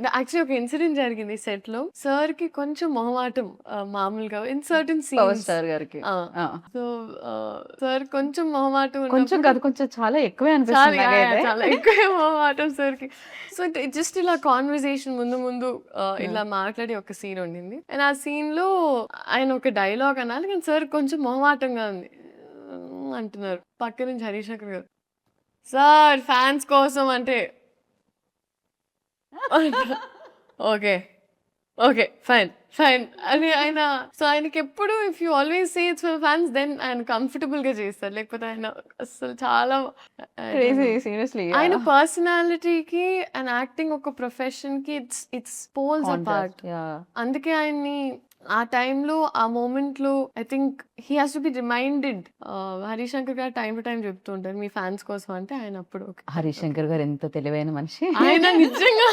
Actually ఒక incident జరిగింది set లో. సార్ కి కొంచెం మొహమాటం మామూలుగా in certain power scenes. Star గారికి. ఆ! సో సార్ కొంచెం మొహమాటం కొంచెం ఉన్నప్పుడు కాదు, కొంచెం చాలా ఎక్కువే చాలా అనిపిస్తుంది నాకైతే. చాలా ఎక్కువ మొహమాటం సార్కి. సో జస్ట్ ఇలా కాన్వర్సేషన్ ముందు ముందు ఇలా మాట్లాడి ఒక సీన్ ఉండింది. అండ్ ఆ సీన్ లో ఆయన ఒక డైలాగ్ అనాలి కానీ సార్ కొంచెం మొహమాటంగా ఉంది. అంటున్నారు పక్క నుంచి హరీష్ శంకర్ గారు, సార్ ఫ్యాన్స్ కోసం అంటే ఓకే. ఓకే. ఫైన్. ఫైన్. అని ఆయన సో, ఆయనకెప్పుడు if you always say it's for fans then ఆయన కంఫర్టబుల్‌గా చేస్తారు. లేకపోతే ఆయన అస్సలు చాలా I don't crazy no. Seriously. ఆయన యాహ్! పర్సనాలిటీకి అండ్ యాక్టింగ్ ఒక ప్రొఫెషన్‌కి it's poles contrast. Apart. Yeah! అందుకే ఆయన్ని ఆ టైంలో, ఆ మొమెంట్‌లో I think he has to be reminded. Harish Shankar గారు టైమ్ టు టైమ్ చెప్తూ ఉంటారు. మీ ఫ్యాన్స్ కోసం అంటే ఆయన అప్పుడు okay. Fine. Harish okay. Shankar గారు ఎంత తెలివైన మనిషి. ఆయన నిజంగా